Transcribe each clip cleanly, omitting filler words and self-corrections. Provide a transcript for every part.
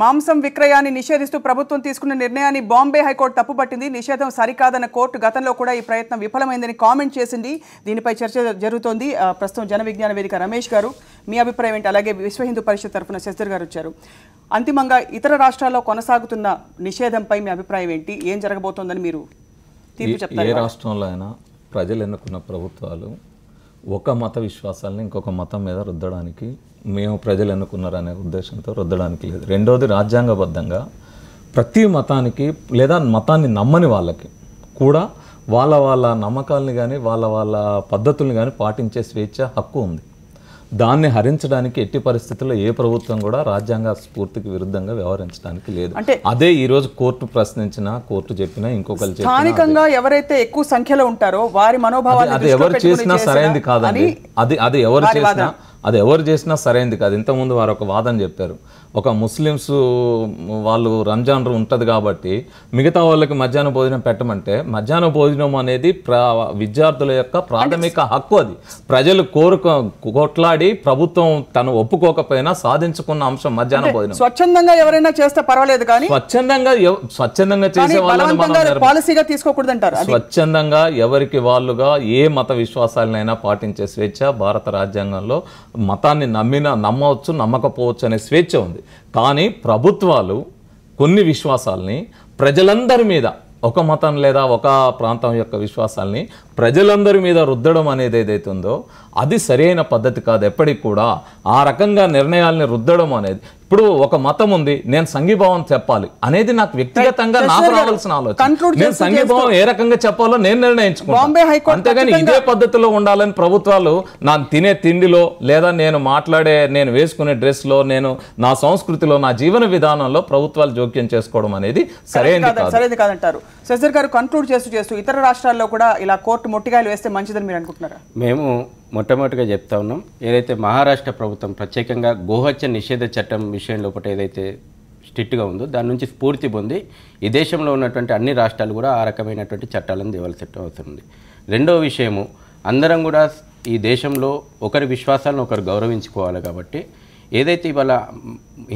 మాంసం విక్రయాన్ని నిషేధిస్తూ ప్రభుత్వం తీసుకున్న నిర్ణయాన్ని బాంబే హైకోర్టు తప్పుపట్టింది. నిషేధం సరికాదన్న కోర్టు గతంలో కూడా ఈ ప్రయత్నం విఫలమైందని కామెంట్ చేసింది. దీనిపై చర్చ జరుగుతోంది. ప్రస్తుతం జన విజ్ఞాన వేదిక రమేష్ గారు, మీ అభిప్రాయం ఏంటి? అలాగే విశ్వ హిందూ పరిషత్ తరఫున శశిధర్ గారు వచ్చారు. అంతిమంగా ఇతర రాష్ట్రాల్లో కొనసాగుతున్న నిషేధంపై మీ అభిప్రాయం ఏంటి? ఏం జరగబోతోందని మీరు తీర్పు చెప్తారు? ఏ రాష్ట్రంలో అయినా ప్రజలు ఎన్నుకున్న ప్రభుత్వాలు ఒక మత విశ్వాసాలను ఇంకొక మతం మీద రుద్దడానికి, మేము ప్రజలు ఎన్నుకున్నారనే ఉద్దేశంతో రుద్దడానికి లేదు. రెండోది, రాజ్యాంగబద్ధంగా ప్రతి మతానికి లేదా మతాన్ని నమ్మని వాళ్ళకి కూడా వాళ్ళ నమ్మకాలని కానీ వాళ్ళ పద్ధతుల్ని కానీ పాటించే స్వేచ్ఛ హక్కు ఉంది. దాన్ని హరించడానికి ఎట్టి పరిస్థితుల్లో ఏ ప్రభుత్వం కూడా రాజ్యాంగ స్ఫూర్తికి విరుద్ధంగా వ్యవహరించడానికి లేదు. అంటే అదే ఈ రోజు కోర్టు ప్రశ్నించినా, కోర్టు చెప్పినా, ఇంకొకరు స్థానికంగా ఎవరైతే ఎక్కువ సంఖ్యలో ఉంటారో వారి మనోభావాలు అది ఎవరు చేసినా సరైనది కాదండి. అది ఎవరు చేసినా సరైనది కాదు. ఇంతకుముందు వారు ఒక వాదన చెప్పారు. ఒక ముస్లిమ్స్ వాళ్ళు రంజాన్ ఉంటుంది కాబట్టి మిగతా వాళ్ళకి మధ్యాహ్న భోజనం పెట్టమంటే, మధ్యాహ్న భోజనం అనేది విద్యార్థుల యొక్క ప్రాథమిక హక్కు. అది ప్రజలు కొట్లాడి ప్రభుత్వం తను ఒప్పుకోకపోయినా సాధించుకున్న అంశం మధ్యాహ్న భోజనం. స్వచ్ఛందంగా ఎవరైనా చేస్తే పర్వాలేదు, కానీ స్వచ్ఛందంగా చేసే వాళ్ళని పాలసీగా తీసుకోకూడదంటారు. స్వచ్ఛందంగా ఎవరికి వాళ్ళుగా ఏ మత విశ్వాసాలనైనా పాటించే స్వేచ్ఛ భారత రాజ్యాంగంలో, మతాన్ని నమ్మవచ్చు నమ్మకపోవచ్చు అనే స్వేచ్ఛ ఉంది. కానీ ప్రభుత్వాలు కొన్ని విశ్వాసాలని ప్రజలందరి మీద, ఒక మతం లేదా ఒక ప్రాంతం యొక్క విశ్వాసాలని ప్రజలందరి మీద రుద్దడం అనేది ఏదైతే ఉందో అది సరైన పద్ధతి కాదు. ఎప్పటికి కూడా ఆ రకంగా నిర్ణయాల్ని రుద్దడం అనేది, ఇప్పుడు ఒక మతం ఉంది, నేను సంఘీభావం చెప్పాలి అనేది నాకు వ్యక్తిగతంగా నాకు రావాల్సిన ఆలోచన. నేను సంఘీభావం ఏ రకంగా చెప్పాలో నేను నిర్ణయించుకుంటాను. అంతేగాని ఇదే పద్ధతిలో ఉండాలని ప్రభుత్వాలు నా తినే తిండిలో లేదా నేను వేసుకునే డ్రెస్లో, నేను నా సంస్కృతిలో, నా జీవన విధానంలో ప్రభుత్వాలు జోక్యం చేసుకోవడం అనేది సరైనది కాదంటారు. శశిధర్ గారు కన్క్లూడ్ చేస్తూ ఇతర రాష్ట్రాల్లో కూడా ఇలా కోర్టు మొట్టికాయలు వేస్తే మంచిదని మీరు అనుకుంటున్నారా? మేము మొట్టమొదటిగా చెప్తా ఉన్నాం, ఏదైతే మహారాష్ట్ర ప్రభుత్వం ప్రత్యేకంగా గోహత్య నిషేధ చట్టం విషయంలో ఒకటి ఏదైతే స్ట్రిక్ట్గా ఉందో దాని నుంచి స్ఫూర్తి పొంది ఈ దేశంలో ఉన్నటువంటి అన్ని రాష్ట్రాలు కూడా ఆ రకమైనటువంటి చట్టాలను తేవాల్సి అవసరం ఉంది. రెండవ విషయము, అందరం కూడా ఈ దేశంలో ఒకరి విశ్వాసాలను ఒకరు గౌరవించుకోవాలి. కాబట్టి ఏదైతే ఇవాళ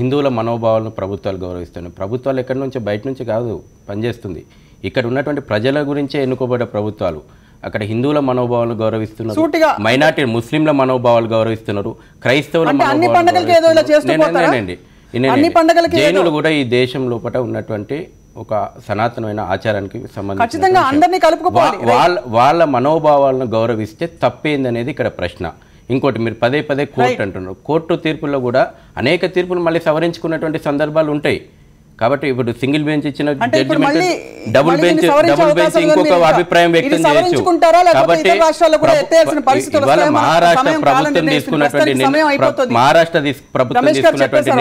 హిందువుల మనోభావాలను ప్రభుత్వాలు గౌరవిస్తున్నాయి, ప్రభుత్వాలు ఎక్కడి నుంచి బయట నుంచి కాదు పనిచేస్తుంది, ఇక్కడ ఉన్నటువంటి ప్రజల గురించే ఎన్నుకోబడ్డ ప్రభుత్వాలు. అక్కడ హిందువుల మనోభావాలు గౌరవిస్తున్నారు, మైనార్టీ ముస్లింల మనోభావాలు గౌరవిస్తున్నారు, క్రైస్తవుల జైనులు కూడా ఈ దేశం లోపల ఉన్నటువంటి ఒక సనాతనమైన ఆచారానికి సంబంధించి వాళ్ళ మనోభావాలను గౌరవిస్తే తప్పేందనేది ఇక్కడ ప్రశ్న. ఇంకోటి, మీరు పదే కోర్టు అంటున్నారు, కోర్టు తీర్పుల్లో కూడా అనేక తీర్పులు మళ్ళీ సవరించుకున్నటువంటి సందర్భాలు ఉంటాయి. కాబట్టి ఇప్పుడు సింగిల్ బెంచ్ ఇచ్చిన జడ్జిమెంట్ డబుల్ బెంచ్ ఇంకొక అభిప్రాయం వ్యక్తం చేయొచ్చు. కాబట్టి ఇవాళ మహారాష్ట్ర ప్రభుత్వం తీసుకున్నటువంటి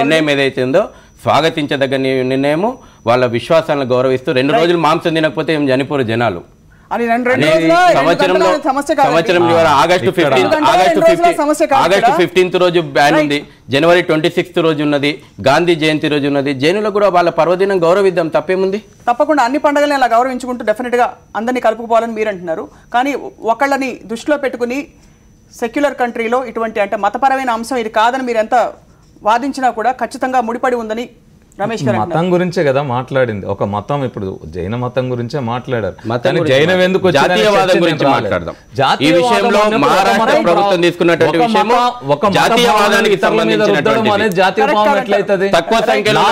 నిర్ణయం ఏదైతే ఉందో స్వాగతించదగ్గ నిర్ణయము. వాళ్ళ విశ్వాసాలను గౌరవిస్తూ 2 రోజులు మాంసం తినకపోతే ఏం చనిపోరు జనాలు. ఆగస్టు 15 రోజు బ్యాన్ ఉంది, జనవరి 26 రోజు ఉన్నది, గాంధీ జయంతి రోజు ఉన్నది. జైనులకు కూడా వాళ్ళ పర్వదినం గౌరవిద్దాం, తప్పేముంది? తప్పకుండా అన్ని పండుగలను అలా గౌరవించుకుంటూ డెఫినెట్ గా అందరినీ కలుపుకోవాలని మీరు అంటున్నారు. కానీ ఒకళ్ళని దృష్టిలో పెట్టుకుని సెక్యులర్ కంట్రీలో ఇటువంటి అంటే మతపరమైన అంశం ఇది కాదని మీరు ఎంత వాదించినా కూడా ఖచ్చితంగా ముడిపడి ఉందని రమేష్ గారు మతం గురించే కదా మాట్లాడింది. ఒక మతం, ఇప్పుడు జైన మతం గురించే మాట్లాడారు. జైనం ఎందుకు జాతీయవాదం గురించి మాట్లాడదాం. ఈ విషయంలో మహారాష్ట్ర ప్రభుత్వం తీసుకున్నటువంటి విషయం జాతీయవాదానికి సంబంధించినటువంటి తక్కువ సంఖ్యలో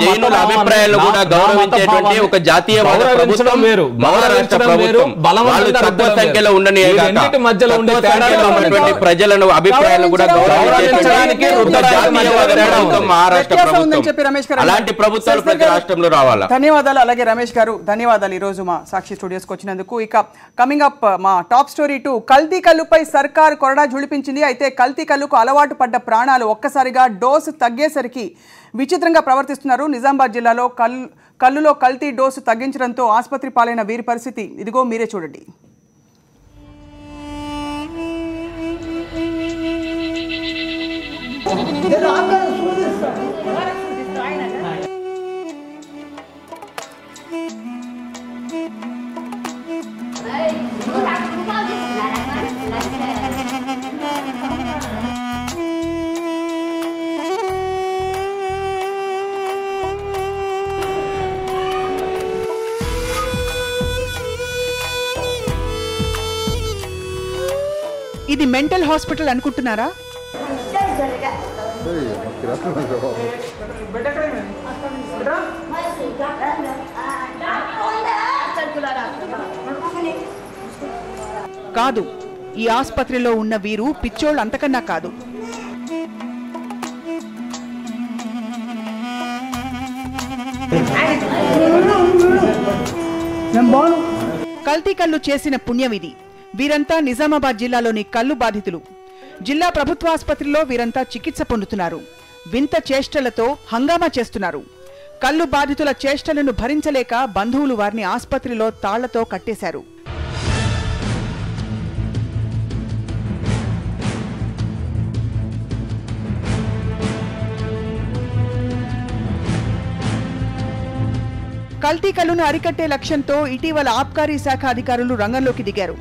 జైనుల అభిప్రాయాలు కూడా గౌరవించేటువంటి ఒక జాతీయవాద ప్రభుత్వం వేరు. మహారాష్ట్ర ప్రభుత్వం వాళ్ళు తక్కువ సంఖ్యలో ఉండని ప్రజలను అభిప్రాయాలను కూడా గౌరవించేటువంటి మహారాష్ట్ర ప్రభుత్వం. ప్రభుత్వాలు ప్రతి రాష్ట్రంలో రావాలా. ధన్యవాదాలు. అలాగే రమేష్ గారు ధన్యవాదాలు ఈ రోజు మా సాక్షి స్టూడియోస్కి వచ్చినందుకు. ఇక కమింగ్ అప్ మా టాప్ స్టోరీ 2, కల్తీ కల్లుపై సర్కార్ కొరడా జుళిపించింది. అయితే కల్తీ కల్లుకు అలవాటు పడ్డ ప్రాణాలు ఒక్కసారిగా డోసు తగ్గేసరికి విచిత్రంగా ప్రవర్తిస్తున్నారు. నిజామాబాద్ జిల్లాలో కల్లులో కల్తీ డోసు తగ్గించడంతో ఆసుపత్రి పాలైన వీరి పరిస్థితి ఇదిగో మీరే చూడండి. ఇది మెంటల్ హాస్పిటల్ అనుకుంటున్నారా? కాదు, ఈ ఆసుపత్రిలో ఉన్న వీరు పిచ్చోళ్ళు అంతకన్నా కాదు. కల్తీ కల్లు చేసిన పుణ్యమిది. వీరంతా నిజామాబాద్ జిల్లాలోని కల్లు బాధితులు. జిల్లా ప్రభుత్వాసుపత్రిలో వీరంతా చికిత్స పొందుతున్నారు. వింత చేష్టలతో హంగామా చేస్తున్నారు. కల్లు బాధితుల చేష్టలను భరించలేక బంధువులు వారిని ఆసుపత్రిలో తాళ్లతో కట్టేశారు. కల్తీ కల్లును అరికట్టే లక్ష్యంతో ఇటీవల ఆబ్కారీ శాఖ అధికారులు రంగంలోకి దిగారు.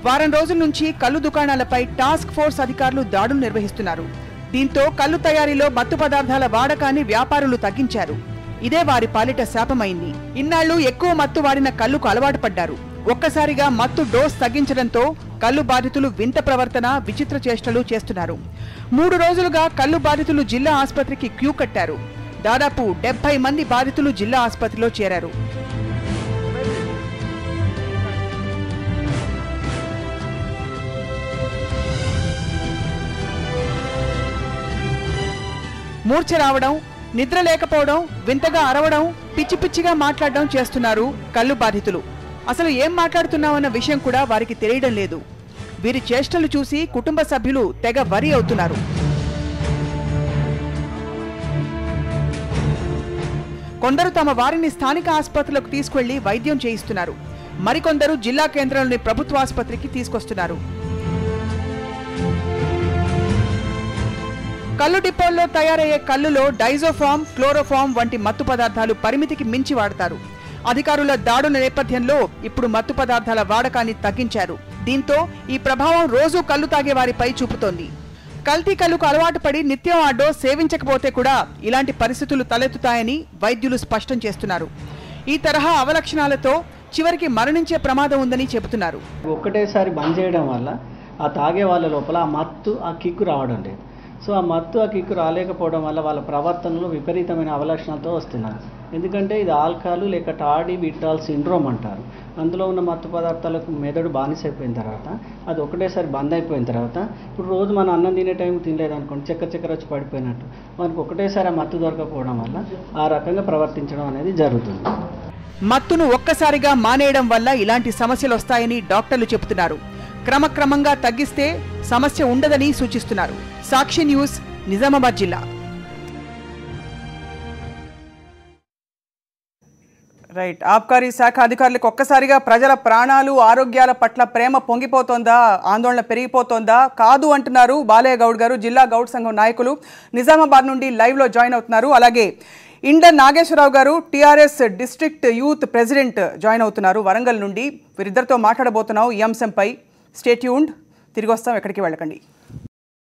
వారం రోజుల నుంచి కల్లు దుకాణాలపై టాస్క్ ఫోర్స్ అధికారులు దాడులు నిర్వహిస్తున్నారు. దీంతో కల్లు తయారీలో మత్తు పదార్థాల వాడకాన్ని వ్యాపారులు తగ్గించారు. ఇదే వారి పాలిట శాపమైంది. ఇన్నాళ్లు ఎక్కువ మత్తు వాడిన కల్లుకు అలవాటు పడ్డారు. ఒక్కసారిగా మత్తు డోస్ తగ్గించడంతో కల్లు బాధితులు వింత ప్రవర్తన, విచిత్ర చేష్టలు చేస్తున్నారు. 3 రోజులుగా కల్లు బాధితులు జిల్లా ఆసుపత్రికి క్యూ కట్టారు. దాదాపు 70 మంది బాధితులు జిల్లా ఆసుపత్రిలో చేరారు. మూర్ఛ రావడం, నిద్ర లేకపోవడం, వింతగా అరవడం, పిచ్చి పిచ్చిగా మాట్లాడడం చేస్తున్నారు కల్లు బాధితులు. అసలు ఏం మాట్లాడుతున్నామన్న విషయం కూడా వారికి తెలియడం లేదు. వీరి చేష్టలు చూసి కుటుంబ సభ్యులు తెగ వరి అవుతున్నారు. కొందరు తమ వారిని స్థానిక ఆసుపత్రులకు తీసుకెళ్లి వైద్యం చేయిస్తున్నారు. మరికొందరు జిల్లా కేంద్రంలోని ప్రభుత్వ ఆసుపత్రికి తీసుకొస్తున్నారు. కల్లు డిపోల్లో తయారయ్యే కల్లులో డైజోఫామ్, క్లోరోఫామ్ వంటి మత్తు పదార్థాలు పరిమితికి మించి వాడతారు. అధికారుల దాడుల నేపథ్యంలో ఇప్పుడు మత్తు పదార్థాల వాడకాన్ని తగ్గించారు. దీంతో ఈ ప్రభావం రోజూ కల్లు తాగే వారిపై చూపుతోంది. కల్తీ కల్లుకు అలవాటు పడి నిత్యం ఆ డోస్ సేవించకపోతే కూడా ఇలాంటి పరిస్థితులు తలెత్తుతాయని వైద్యులు స్పష్టం చేస్తున్నారు. ఈ తరహా అవలక్షణాలతో చివరికి మరణించే ప్రమాదం ఉందని చెబుతున్నారు. ఒక్కటేసారి బంద్ చేయడం వల్ల ఆ తాగే వాళ్ళ లోపల ఆ మత్తు, ఆ కిక్కు రావడం లేదు. సో ఆ మత్తు, ఆ కిక్కు రాలేకపోవడం వల్ల వాళ్ళ ప్రవర్తనలో విపరీతమైన అవలక్షణాలతో వస్తున్నారు. ఎందుకంటే ఇది ఆల్కహాల్ లేక టాడీ విట్రాల్ సిండ్రోమ్ అంటారు. అందులో ఉన్న మత్తు పదార్థాలకు మెదడు బానిసైపోయిన తర్వాత అది ఒకటేసారి బంద్ అయిపోయిన తర్వాత ఇప్పుడు రోజు మనం అన్నం తినే టైం తినలేదనుకోండి, చక్కెర వచ్చి పడిపోయినట్టు మనకు ఒకటేసారి ఆ మత్తు దొరకపోవడం వల్ల ఆ రకంగా ప్రవర్తించడం అనేది జరుగుతుంది. మత్తును ఒక్కసారిగా మానేయడం వల్ల ఇలాంటి సమస్యలు వస్తాయని డాక్టర్లు చెబుతున్నారు. క్రమక్రమంగా తగ్గిస్తే సమస్య ఉండదని సూచిస్తున్నారు. సాక్షి న్యూస్, నిజామాబాద్ జిల్లా. రైట్. ఆబ్కారీ శాఖ అధికారులకు ఒక్కసారిగా ప్రజల ప్రాణాలు, ఆరోగ్యాల పట్ల ప్రేమ పొంగిపోతోందా, ఆందోళన పెరిగిపోతోందా? కాదు అంటున్నారు బాలయ్య గౌడ్ గారు. జిల్లా గౌడ్ సంఘం నాయకులు నిజామాబాద్ నుండి లైవ్లో జాయిన్ అవుతున్నారు. అలాగే ఇండన్ నాగేశ్వరరావు గారు TRS district youth president join అవుతున్నారు వరంగల్ నుండి. వీరిద్దరితో మాట్లాడబోతున్నాం ఈ అంశంపై. Stay tuned. తిరిగి వస్తాం, ఎక్కడికి వెళ్ళకండి.